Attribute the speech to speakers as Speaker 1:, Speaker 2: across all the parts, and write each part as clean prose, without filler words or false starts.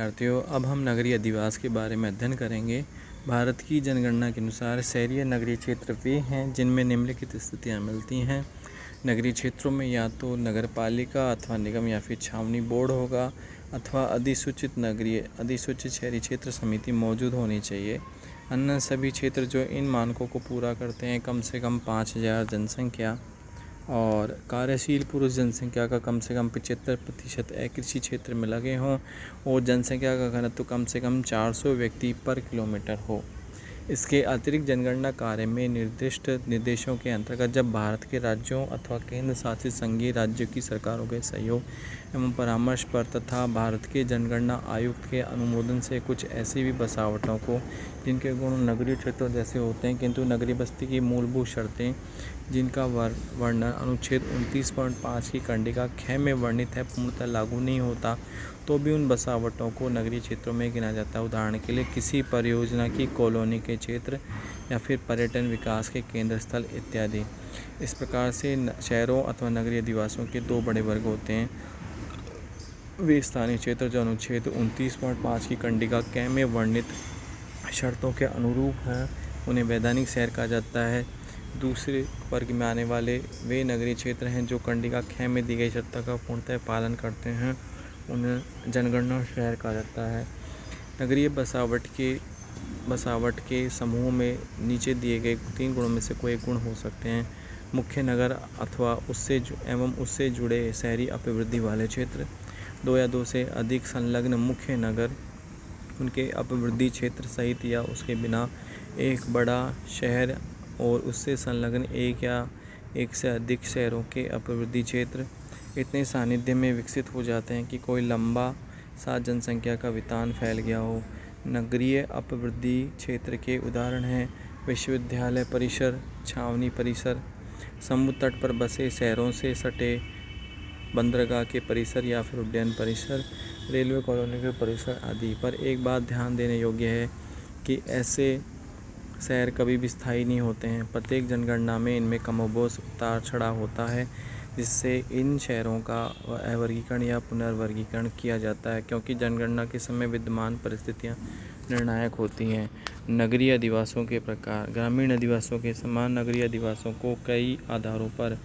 Speaker 1: विद्यार्थियों, अब हम नगरीय अधिवास के बारे में अध्ययन करेंगे। भारत की जनगणना के अनुसार शहरी नगरीय क्षेत्र वे हैं जिनमें निम्नलिखित स्थितियाँ मिलती हैं। नगरीय क्षेत्रों में या तो नगरपालिका अथवा निगम या फिर छावनी बोर्ड होगा अथवा अधिसूचित शहरी क्षेत्र समिति मौजूद होनी चाहिए। अन्य सभी क्षेत्र जो इन मानकों को पूरा करते हैं, कम से कम 5000 जनसंख्या और कार्यशील पुरुष जनसंख्या का कम से कम 75% कृषि क्षेत्र में लगे हों और जनसंख्या का घनत्व कम से कम 400 व्यक्ति पर किलोमीटर हो। इसके अतिरिक्त जनगणना कार्य में निर्दिष्ट निर्देशों के अंतर्गत जब भारत के राज्यों अथवा केंद्र शासित संघीय राज्यों की सरकारों के सहयोग एवं परामर्श पर तथा भारत के जनगणना आयुक्त के अनुमोदन से कुछ ऐसी भी बसावटों को जिनके गुण नगरीय क्षेत्रों जैसे होते हैं किंतु नगरीय बस्ती की मूलभूत शर्तें जिनका वर्णन अनुच्छेद 29.5 की कंडिका ख में वर्णित है पूर्णतः लागू नहीं होता, तो भी उन बसावटों को नगरीय क्षेत्रों में गिना जाता है। उदाहरण के लिए किसी परियोजना की कॉलोनी के क्षेत्र या फिर पर्यटन विकास के केंद्र स्थल इत्यादि। इस प्रकार से शहरों अथवा नगरीय अधिवासियों के दो बड़े वर्ग होते हैं। वे स्थानीय क्षेत्र जो अनुच्छेद 29.5 की कंडिका क में वर्णित शर्तों के अनुरूप हैं, उन्हें वैधानिक शहर कहा जाता है। दूसरे वर्ग में आने वाले वे नगरीय क्षेत्र हैं जो कंडिका ख में दी गई शर्तों का पूर्णतः पालन करते हैं, उन्हें जनगणना शहर कहा जाता है। नगरीय बसावट के समूह में नीचे दिए गए 3 गुणों में से कोई एक गुण हो सकते हैं। मुख्य नगर अथवा उससे जुड़े शहरी अभिवृद्धि वाले क्षेत्र। 2 या 2 से अधिक संलग्न मुख्य नगर, उनके अभिवृद्धि क्षेत्र सहित या उसके बिना एक बड़ा शहर और उससे संलग्न एक या एक से अधिक शहरों के अभिवृद्धि क्षेत्र इतने सानिध्य में विकसित हो जाते हैं कि कोई लंबा सा जनसंख्या का वितान फैल गया हो। नगरीय अभिवृद्धि क्षेत्र के उदाहरण हैं विश्वविद्यालय परिसर, छावनी परिसर, समुद्र तट पर बसे शहरों से सटे बंदरगाह के परिसर या फिर उड्डयन परिसर, रेलवे कॉलोनी के परिसर आदि। पर एक बात ध्यान देने योग्य है कि ऐसे शहर कभी भी स्थायी नहीं होते हैं। प्रत्येक जनगणना में इनमें कमोबेश उतार चढ़ाव होता है, जिससे इन शहरों का वर्गीकरण या पुनर्वर्गीकरण किया जाता है, क्योंकि जनगणना के समय विद्यमान परिस्थितियां निर्णायक होती हैं। नगरीय अधिवासों के प्रकार। ग्रामीण अधिवासों के समान नगरीय अधिवासों को कई आधारों पर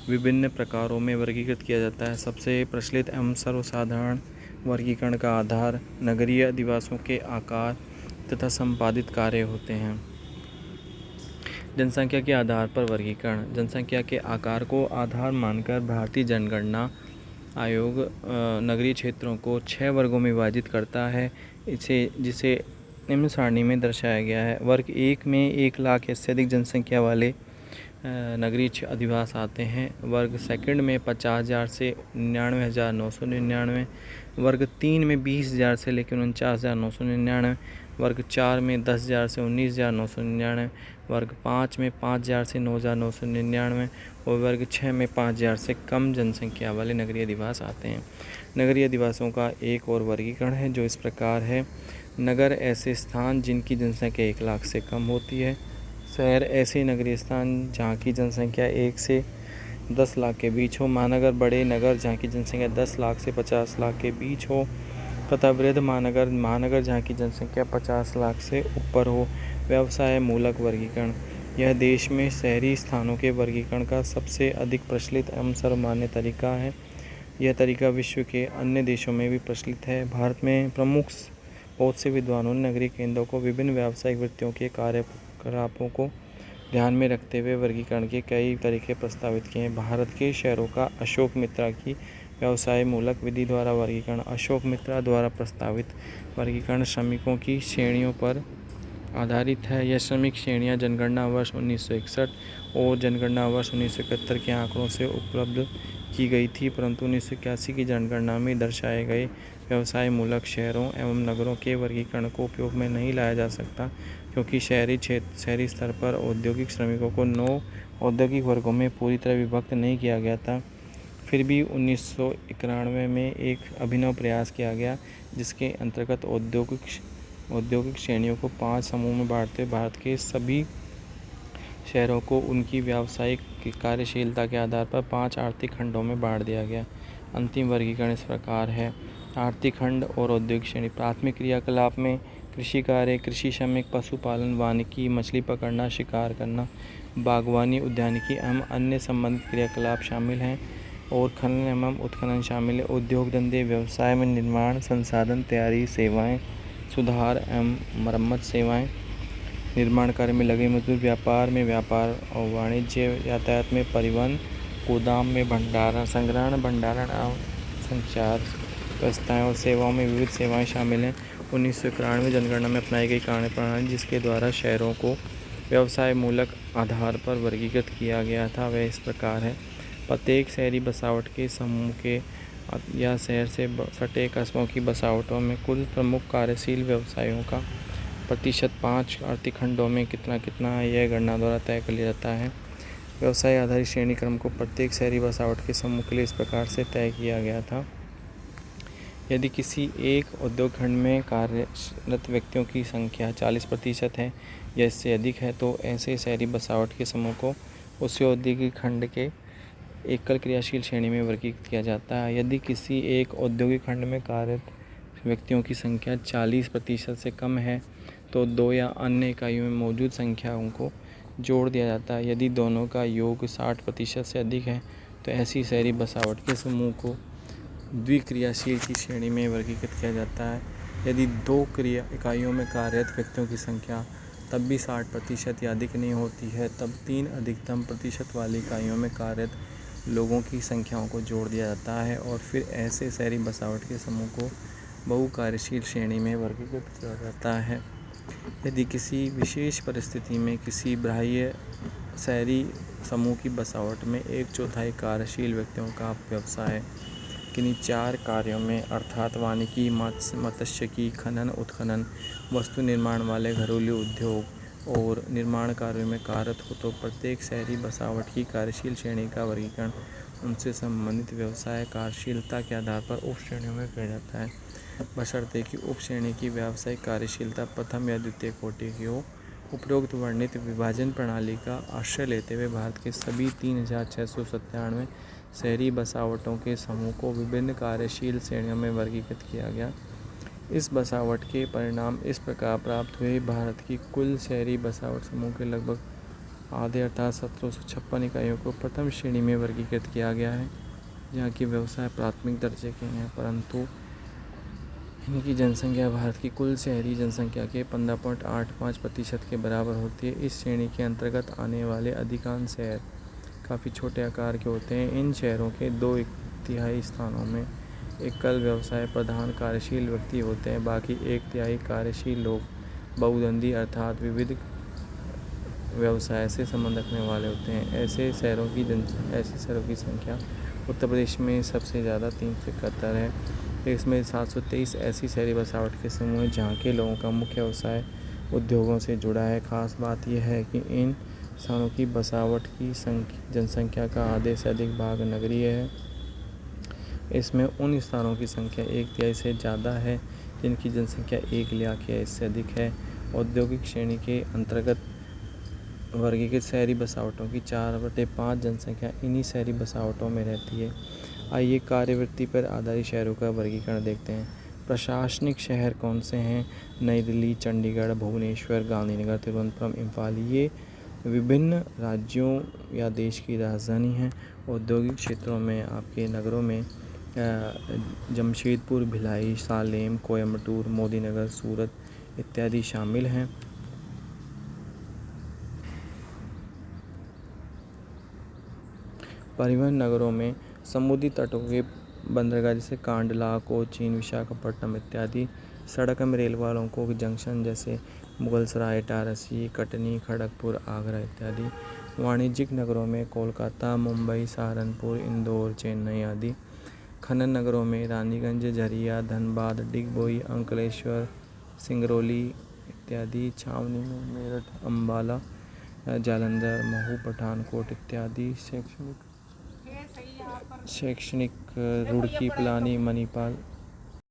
Speaker 1: विभिन्न प्रकारों में वर्गीकृत किया जाता है। सबसे प्रचलित एवं सर्वसाधारण वर्गीकरण का आधार नगरीय अधिवासों के आकार तथा संपादित कार्य होते हैं। जनसंख्या के आधार पर वर्गीकरण। जनसंख्या के आकार को आधार मानकर भारतीय जनगणना आयोग नगरीय क्षेत्रों को 6 वर्गों में विभाजित करता है, जिसे निम्न सारणी में दर्शाया गया है। वर्ग 1 में 1 लाख से अधिक जनसंख्या वाले नगरीय अधिवास आते हैं। वर्ग सेकंड में 50,000 से 99,999। वर्ग 3 में 20,000 से लेकर 49,999। वर्ग 4 में 10,000 से 19,999। वर्ग 5 में 5,000 से 9,999 और वर्ग 6 में 5,000 से कम जनसंख्या वाले नगरीय अधिवास आते हैं। नगरीय अधिवासों का एक और वर्गीकरण है जो इस प्रकार है। नगर ऐसे स्थान जिनकी जनसंख्या 1 लाख से कम होती है। शहर ऐसे नगरीय स्थान जहाँ की जनसंख्या 1 से 10 लाख के बीच हो। महानगर बड़े नगर जहाँ की जनसंख्या 10 लाख से 50 लाख के बीच हो। तथा वृहद महानगर जहाँ की जनसंख्या 50 लाख से ऊपर हो। व्यवसाय मूलक वर्गीकरण। यह देश में शहरी स्थानों के वर्गीकरण का सबसे अधिक प्रचलित एवं सर्वमान्य तरीका है। यह तरीका विश्व के अन्य देशों में भी प्रचलित है। भारत में प्रमुख बहुत से विद्वानों ने नगरीय केंद्रों को विभिन्न व्यावसायिक वृत्तियों के कार्यकलापों को ध्यान में रखते हुए वर्गीकरण के कई तरीके प्रस्तावित किए हैं। भारत के शहरों का अशोक मित्रा की व्यवसाय मूलक विधि द्वारा वर्गीकरण। अशोक मित्रा द्वारा प्रस्तावित वर्गीकरण श्रमिकों की श्रेणियों पर आधारित है। यह श्रमिक श्रेणियां जनगणना वर्ष 1961 और जनगणना वर्ष 1971 के आंकड़ों से उपलब्ध की गई थी, परंतु 1981 की जनगणना में दर्शाए गए व्यवसाय मूलक शहरों एवं नगरों के वर्गीकरण को उपयोग में नहीं लाया जा सकता, क्योंकि शहरी स्तर पर औद्योगिक श्रमिकों को 9 औद्योगिक वर्गों में पूरी तरह विभक्त नहीं किया गया था। फिर भी 1991 में एक अभिनव प्रयास किया गया, जिसके अंतर्गत औद्योगिक श्रेणियों को 5 समूह में बांटते हुए भारत के सभी शहरों को उनकी व्यावसायिक कार्यशीलता के आधार पर 5 आर्थिक खंडों में बांट दिया गया। अंतिम वर्गीकरण इस प्रकार है। आर्थिक खंड और औद्योगिक श्रेणी। प्राथमिक क्रियाकलाप में कृषि कार्य, कृषि श्रमिक, पशुपालन, वानिकी, मछली पकड़ना, शिकार करना, बागवानी, उद्यानिकी एवं अन्य संबंधित क्रियाकलाप शामिल हैं और खनन एवं उत्खनन शामिल है। उद्योग धंधे, व्यवसाय में निर्माण, संसाधन तैयारी, सेवाएं, सुधार एवं मरम्मत सेवाएं, निर्माण कार्य में लगे मजदूर, व्यापार में व्यापार और वाणिज्य, यातायात में परिवहन, गोदाम में भंडारण, संग्रहण, भंडारण एवं संचार व्यवस्थाएं और सेवाओं में विविध सेवाएं शामिल हैं। 1991 जनगणना में अपनाई गई कार्य प्रणाली जिसके द्वारा शहरों को व्यवसाय मूलक आधार पर वर्गीकृत किया गया था वह इस प्रकार है। प्रत्येक शहरी बसावट के समूह के या शहर से सटे कस्बों की बसावटों में कुल प्रमुख कार्यशील व्यवसायों का प्रतिशत 5 आर्थिक खंडों में कितना कितना है यह गणना द्वारा तय कर लिया जाता है। व्यवसाय आधारित श्रेणी क्रम को प्रत्येक शहरी बसावट के समूह के लिए इस प्रकार से तय किया गया था। यदि किसी एक उद्योग खंड में कार्यरत व्यक्तियों की संख्या 40% है या इससे अधिक है तो ऐसे शहरी बसावट के समूह को उसी औद्योगिक खंड के एकल क्रियाशील श्रेणी में वर्गीकृत किया जाता है। यदि किसी एक औद्योगिक खंड में कार्यरत व्यक्तियों की संख्या 40% से कम है तो दो या अन्य इकाइयों में मौजूद संख्याओं को जोड़ दिया जाता है। यदि दोनों का योग 60% से अधिक है तो ऐसी शहरी बसावट के समूह को द्विक्रियाशील की श्रेणी में वर्गीकृत किया जाता है। यदि दो इकाइयों में कार्यरत व्यक्तियों की संख्या तब भी 60% या अधिक नहीं होती है तब 3 अधिकतम प्रतिशत वाली इकाइयों में कार्यरत लोगों की संख्याओं को जोड़ दिया जाता है और फिर ऐसे शहरी बसावट के समूह को बहुकार्यशील श्रेणी में वर्गीकृत किया जाता है। यदि किसी विशेष परिस्थिति में किसी बाह्य शहरी समूह की बसावट में 1/4 कार्यशील व्यक्तियों का व्यवसाय किन्हीं 4 कार्यों में अर्थात वानिकी, मत्स्यिकी, खनन, उत्खनन, वस्तु निर्माण वाले घरेलू उद्योग और निर्माण कार्यों में कार्यरत हो तो प्रत्येक शहरी बसावट की कार्यशील श्रेणी का वर्गीकरण उनसे संबंधित व्यवसाय कार्यशीलता के आधार पर उप श्रेणियों में किया जाता है, बशर्ते कि उप श्रेणी की व्यावसायिक कार्यशीलता प्रथम या द्वितीय कोटि की हो। उपरोक्त वर्णित विभाजन प्रणाली का आश्रय लेते हुए भारत के सभी 3697 शहरी बसावटों के समूह को विभिन्न कार्यशील श्रेणियों में वर्गीकृत किया गया। इस बसावट के परिणाम इस प्रकार प्राप्त हुए। भारत की कुल शहरी बसावट समूह के लगभग आधे अर्थात 1756 इकाइयों को प्रथम श्रेणी में वर्गीकृत किया गया है जहाँ की व्यवसाय प्राथमिक दर्जे के हैं परंतु इनकी जनसंख्या भारत की कुल शहरी जनसंख्या के 15.85% के बराबर होती है। इस श्रेणी के अंतर्गत आने वाले अधिकांश शहर काफ़ी छोटे आकार के होते हैं। इन शहरों के 2/3 स्थानों में एकल व्यवसाय प्रधान कार्यशील व्यक्ति होते हैं, बाकी 1/3 कार्यशील लोग बहुधंधी अर्थात विविध व्यवसाय से संबंध रखने वाले होते हैं। ऐसे शहरों की संख्या उत्तर प्रदेश में सबसे ज़्यादा 371 है। इसमें 723 ऐसी शहरी बसावट के समूह हैं जहाँ के लोगों का मुख्य व्यवसाय उद्योगों से जुड़ा है। खास बात यह है कि इन स्थानों की बसावट की जनसंख्या का आधे से अधिक भाग नगरीय है। इसमें उन स्थानों की संख्या 1/3 से ज़्यादा है जिनकी जनसंख्या 1 लाख या इससे अधिक है। औद्योगिक श्रेणी के अंतर्गत वर्गीकृत शहरी बसावटों की 4/5 जनसंख्या इन्हीं शहरी बसावटों में रहती है। आइए कार्यवृत्ति पर आधारित शहरों का वर्गीकरण देखते हैं। प्रशासनिक शहर कौन से हैं? नई दिल्ली, चंडीगढ़, भुवनेश्वर, गांधीनगर, तिरुवनंतपुरम, इम्फाल ये विभिन्न राज्यों या देश की राजधानी हैं। औद्योगिक क्षेत्रों में आपके नगरों में जमशेदपुर, भिलाई, सालेम, कोयम्बटूर, मोदीनगर, सूरत इत्यादि शामिल हैं। परिवहन नगरों में समुद्री तटों के बंदरगाह जैसे कांडला, कोचीन, विशाखापट्टनम इत्यादि। सड़क में रेल वालों को जंक्शन जैसे मुगलसराय, इटारसी, कटनी, खड़गपुर, आगरा इत्यादि। वाणिज्यिक नगरों में कोलकाता, मुंबई, सहारनपुर, इंदौर, चेन्नई आदि। खनन नगरों में रानीगंज, झरिया, धनबाद, डिगबोई, अंकलेश्वर, सिंगरौली इत्यादि। छावनी में मेरठ, अम्बाला, जालंधर, महू, पठानकोट इत्यादि। शैक्षणिक रुड़की, पिलानी, मणिपाल